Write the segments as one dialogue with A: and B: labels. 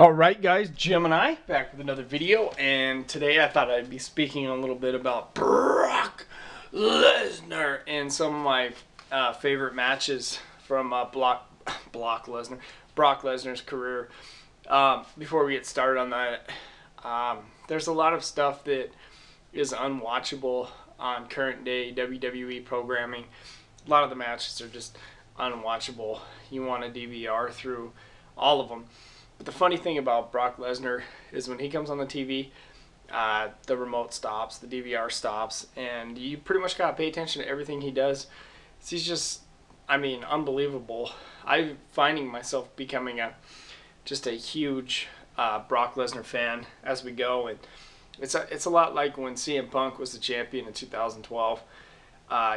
A: Alright guys, Gemini, back with another video, and today I thought I'd be speaking a little bit about Brock Lesnar and some of my favorite matches from Brock Lesnar's career. Before we get started on that, there's a lot of stuff that is unwatchable on current day WWE programming. A lot of the matches are just unwatchable. You want to DVR through all of them. But the funny thing about Brock Lesnar is when he comes on the TV, the remote stops, the DVR stops, and you pretty much got to pay attention to everything he does. He's just, unbelievable. I'm finding myself becoming just a huge Brock Lesnar fan as we go. And it's a lot like when CM Punk was the champion in 2012.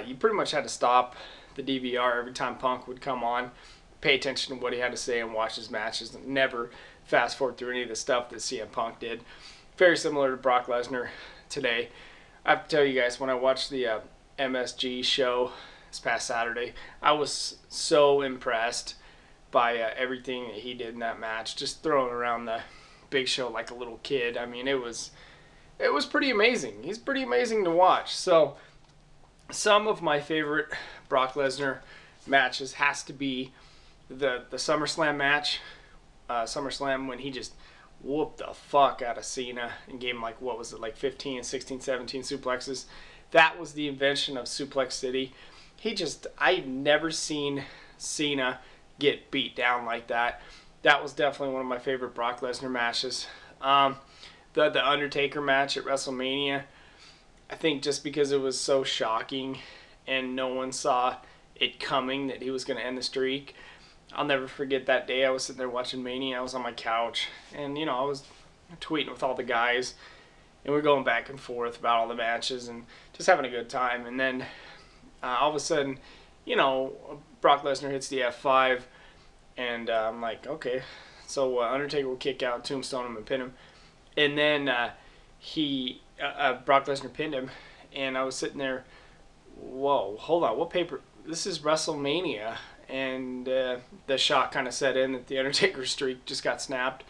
A: You pretty much had to stop the DVR every time Punk would come on, pay attention to what he had to say and watch his matches, and never fast forward through any of the stuff that CM Punk did. Very similar to Brock Lesnar today. I have to tell you guys, when I watched the MSG show this past Saturday, I was so impressed by everything that he did in that match, just throwing around the Big Show like a little kid. I mean, it was pretty amazing. He's pretty amazing to watch. So some of my favorite Brock Lesnar matches has to be the SummerSlam match. SummerSlam, when he just whooped the fuck out of Cena and gave him, like, what was it, like 15, 16, 17 suplexes. That was the invention of Suplex City. I've never seen Cena get beat down like that. That was definitely one of my favorite Brock Lesnar matches. The Undertaker match at WrestleMania, I think just because it was so shocking and no one saw it coming that he was going to end the streak. I'll never forget that day. I was sitting there watching Mania. I was on my couch, and I was tweeting with all the guys, and we're going back and forth about all the matches and just having a good time. And then all of a sudden, Brock Lesnar hits the F5, and I'm like, okay, so Undertaker will kick out, tombstone him, and pin him. And then Brock Lesnar pinned him, and I was sitting there, whoa, hold on, what paper? This is WrestleMania. And the shock kind of set in that the Undertaker streak just got snapped.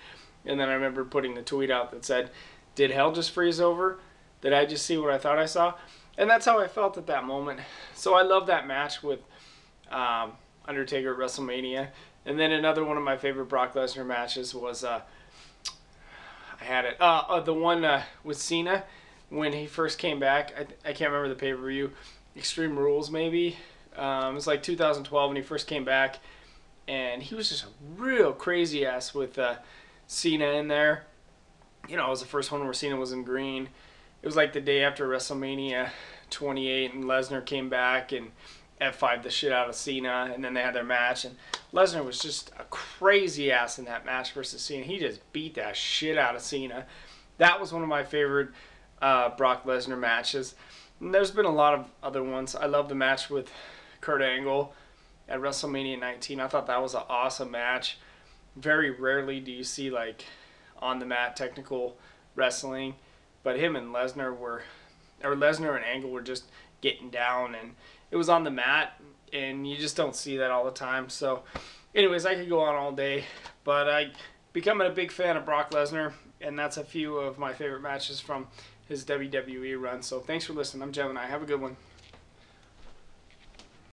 A: And then I remember putting the tweet out that said, did hell just freeze over? Did I just see what I thought I saw? And that's how I felt at that moment. So I love that match with Undertaker at WrestleMania. And then another one of my favorite Brock Lesnar matches was, the one with Cena when he first came back. I can't remember the pay-per-view. Extreme Rules, maybe. It was like 2012 when he first came back, and he was just a real crazy ass with Cena in there. It was the first one where Cena was in green. It was like the day after WrestleMania 28, and Lesnar came back and F5'd the shit out of Cena, and then they had their match, and Lesnar was just a crazy ass in that match versus Cena. He just beat that shit out of Cena. That was one of my favorite Brock Lesnar matches. And there's been a lot of other ones. I love the match with Kurt Angle at WrestleMania 19. I thought that was an awesome match. Very rarely do you see like on the mat technical wrestling, but him and Lesnar Lesnar and Angle were just getting down, and it was on the mat, and you just don't see that all the time. So anyways, I could go on all day, but I becoming a big fan of Brock Lesnar, and that's a few of my favorite matches from his WWE run. So thanks for listening. I'm Gemini. Have a good one.